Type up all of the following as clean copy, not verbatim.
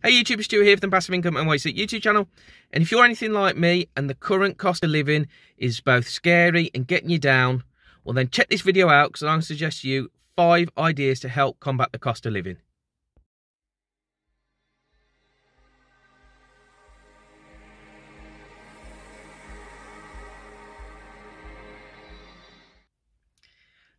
Hey YouTube, it's Stuart here from the Passive Income and Waste YouTube channel. And if you're anything like me and the current cost of living is both scary and getting you down, well then check this video out because I'm going to suggest to you 5 ideas to help combat the cost of living.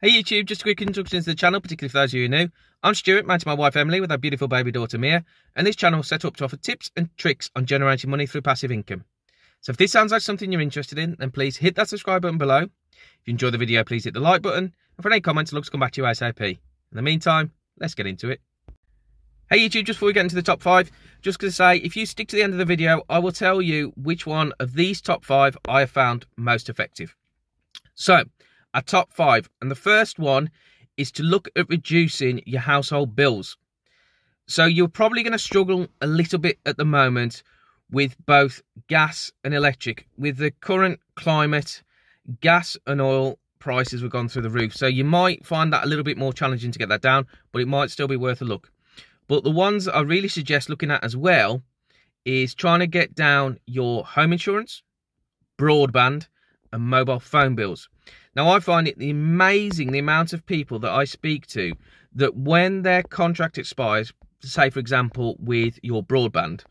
Hey YouTube, just a quick introduction to the channel, particularly for those of you who are new. I'm Stuart, married to my wife Emily with our beautiful baby daughter Mia, and this channel is set up to offer tips and tricks on generating money through passive income. So if this sounds like something you're interested in, then please hit that subscribe button below. If you enjoy the video, please hit the like button, and for any comments, I'd love to come back to you ASAP. In the meantime, let's get into it. Hey YouTube, just before we get into the top 5, just going to say, if you stick to the end of the video, I will tell you which one of these top 5 I have found most effective. So, our top 5, and the first one is to look at reducing your household bills. So you're probably going to struggle a little bit at the moment with both gas and electric. With the current climate, gas and oil prices have gone through the roof. So you might find that a little bit more challenging to get that down, but it might still be worth a look. But the ones I really suggest looking at as well is trying to get down your home insurance, broadband, and mobile phone bills. Now, I find it amazing the amount of people that I speak to that when their contract expires, say, for example, with your broadband,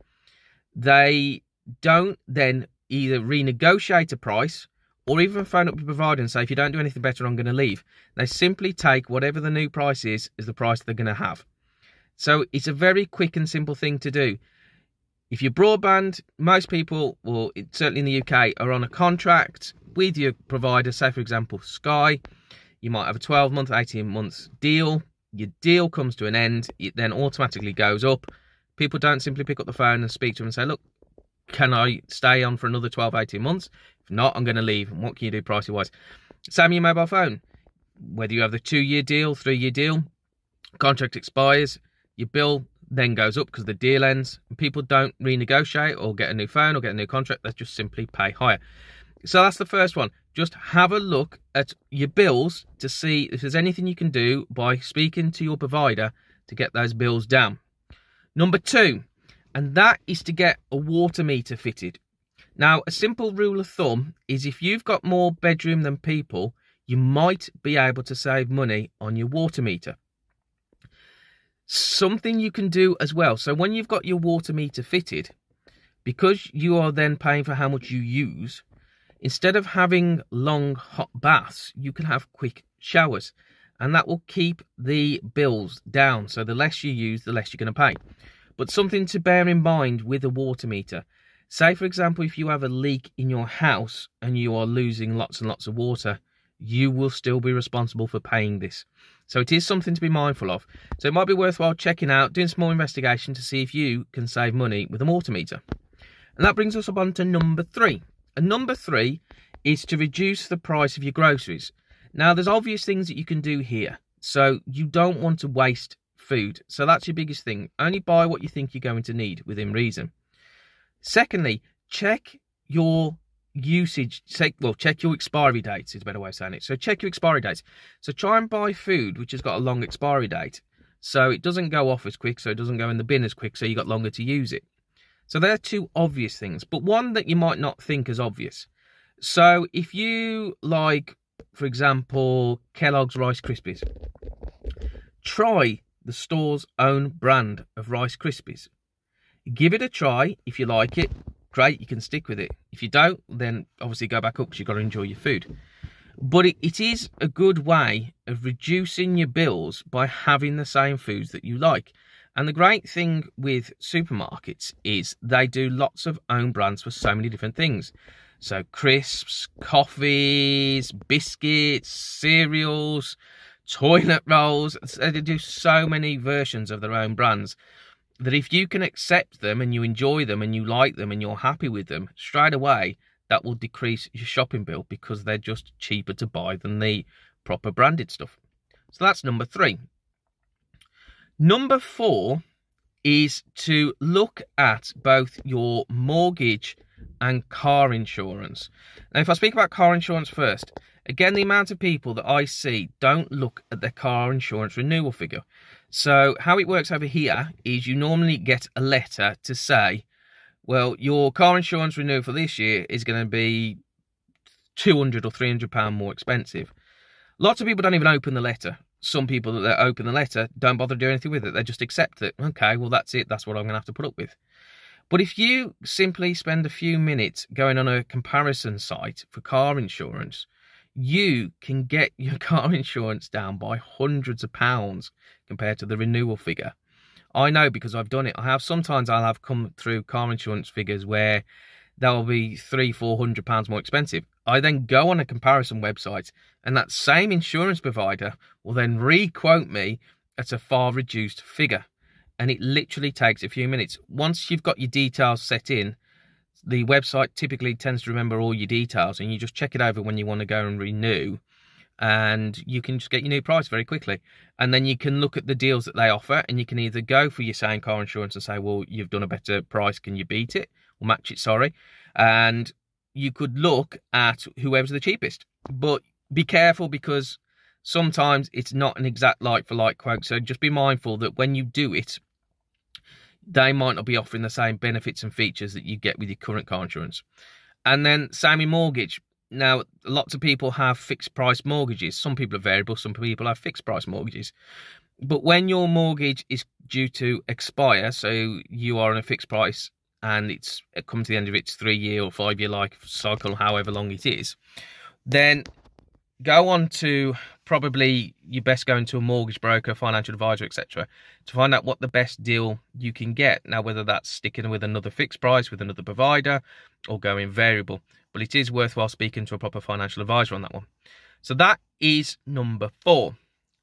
they don't then either renegotiate a price or even phone up your provider and say, if you don't do anything better, I'm going to leave. They simply take whatever the new price is the price they're going to have. So it's a very quick and simple thing to do. If you're broadband, most people, well, certainly in the UK, are on a contract with your provider. Say, for example, Sky. You might have a 12-month, 18-month deal. Your deal comes to an end. It then automatically goes up. People don't simply pick up the phone and speak to them and say, look, can I stay on for another 12, 18 months? If not, I'm going to leave. And what can you do pricey-wise? Same your mobile phone. Whether you have the 2-year deal, 3-year deal, contract expires, your bill then goes up because the deal ends, and people don't renegotiate or get a new phone or get a new contract. They just simply pay higher. So that's the first one. Just have a look at your bills to see if there's anything you can do by speaking to your provider to get those bills down. Number 2, and that is to get a water meter fitted. Now, a simple rule of thumb is if you've got more bedroom than people, you might be able to save money on your water meter. Something you can do as well. So when you've got your water meter fitted, because you are then paying for how much you use, instead of having long hot baths, you can have quick showers, and that will keep the bills down. So the less you use, the less you're going to pay. But something to bear in mind with a water meter, say for example, if you have a leak in your house and you are losing lots and lots of water, you will still be responsible for paying this. So it is something to be mindful of. So it might be worthwhile checking out, doing some more investigation to see if you can save money with a water meter. And that brings us up on to number 3. And number 3 is to reduce the price of your groceries. Now, there's obvious things that you can do here. So you don't want to waste food. So that's your biggest thing. Only buy what you think you're going to need within reason. Secondly, check your usage. Check your expiry dates is a better way of saying it. So check your expiry dates. So try and buy food which has got a long expiry date. So it doesn't go off as quick. So it doesn't go in the bin as quick. So you got longer to use it. So there are 2 obvious things, but one that you might not think is obvious. So if you like, for example, Kellogg's Rice Krispies, try the store's own brand of Rice Krispies. Give it a try. If you like it, great, you can stick with it. If you don't, then obviously go back up because you've got to enjoy your food. But it is a good way of reducing your bills by having the same foods that you like. And the great thing with supermarkets is they do lots of own brands for so many different things. So crisps, coffees, biscuits, cereals, toilet rolls. They do so many versions of their own brands that if you can accept them and you enjoy them and you like them and you're happy with them, straight away, that will decrease your shopping bill because they're just cheaper to buy than the proper branded stuff. So that's number 3. Number 4 is to look at both your mortgage and car insurance. Now, if I speak about car insurance first, again, the amount of people that I see don't look at their car insurance renewal figure. So how it works over here is you normally get a letter to say, well, your car insurance renewal for this year is going to be £200 or £300 more expensive. Lots of people don't even open the letter. Some people that open the letter don't bother doing anything with it. They just accept it. Okay, well, that's it. That's what I'm going to have to put up with. But if you simply spend a few minutes going on a comparison site for car insurance, you can get your car insurance down by hundreds of pounds compared to the renewal figure. I know because I've done it. Sometimes I'll have come through car insurance figures where they'll be £300-400 more expensive. I then go on a comparison website and that same insurance provider will then re-quote me at a far reduced figure. And it literally takes a few minutes. Once you've got your details set in, the website typically tends to remember all your details, and you just check it over when you want to go and renew, and you can just get your new price very quickly. And then you can look at the deals that they offer, and you can either go for your same car insurance and say, well, you've done a better price, can you beat it? Or match it, sorry. And you could look at whoever's the cheapest. But be careful, because sometimes it's not an exact like-for-like quote. So just be mindful that when you do it, they might not be offering the same benefits and features that you get with your current car insurance. And then same in mortgage. Now, lots of people have fixed price mortgages. Some people are variable, some people have fixed price mortgages. But when your mortgage is due to expire, so you are on a fixed price and it comes to the end of its 3-year or 5-year life cycle, however long it is, then go on to probably you best go into a mortgage broker, financial advisor, etc. to find out what the best deal you can get. Now, whether that's sticking with another fixed price with another provider or going variable, but it is worthwhile speaking to a proper financial advisor on that one. So that is number 4,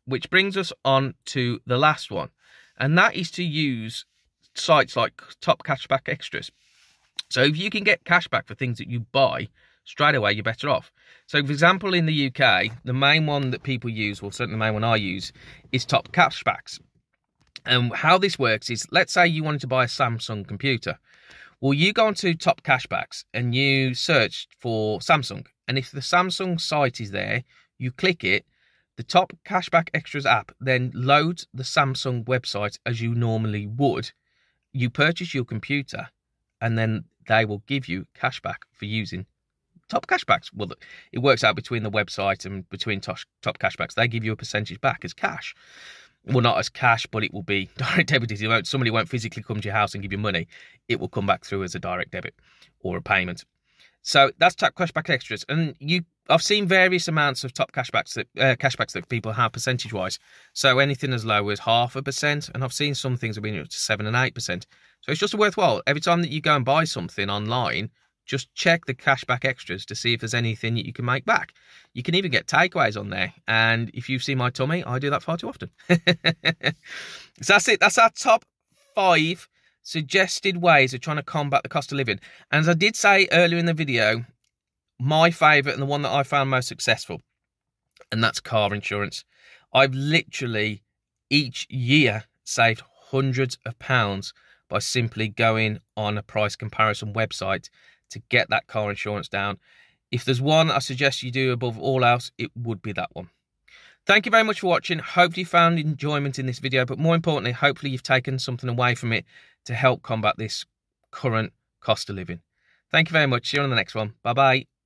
which brings us on to the last one, and that is to use sites like Top Cashback Extras. So if you can get cashback for things that you buy, straight away you're better off. So for example, in the UK, the main one that people use, well certainly the main one I use, is Top Cashbacks. And how this works is, let's say you wanted to buy a Samsung computer. Well, you go onto Top Cashbacks and you search for Samsung, and if the Samsung site is there, you click it, the Top Cashback Extras app then loads the Samsung website as you normally would. You purchase your computer and then they will give you cashback for using Top Cashbacks. Well, it works out between the website and between Top Cashbacks. They give you a percentage back as cash. Well, not as cash, but it will be direct debited. Somebody won't physically come to your house and give you money. It will come back through as a direct debit or a payment. So that's Top Cashback Extras. And I've seen various amounts of Top Cashbacks that people have percentage-wise. So anything as low as 0.5%, and I've seen some things have been up to 7 and 8%. So it's just worthwhile. Every time that you go and buy something online, just check the Cashback Extras to see if there's anything that you can make back. You can even get takeaways on there. And if you've seen my tummy, I do that far too often. So that's it. That's our top 5 suggested ways of trying to combat the cost of living. And as I did say earlier in the video, my favourite and the one that I found most successful, and that's car insurance. I've literally each year saved hundreds of pounds by simply going on a price comparison website to get that car insurance down. If there's one I suggest you do above all else, it would be that one. Thank you very much for watching. Hopefully you found enjoyment in this video, but more importantly, hopefully you've taken something away from it to help combat this current cost of living. Thank you very much. See you on the next one. Bye-bye.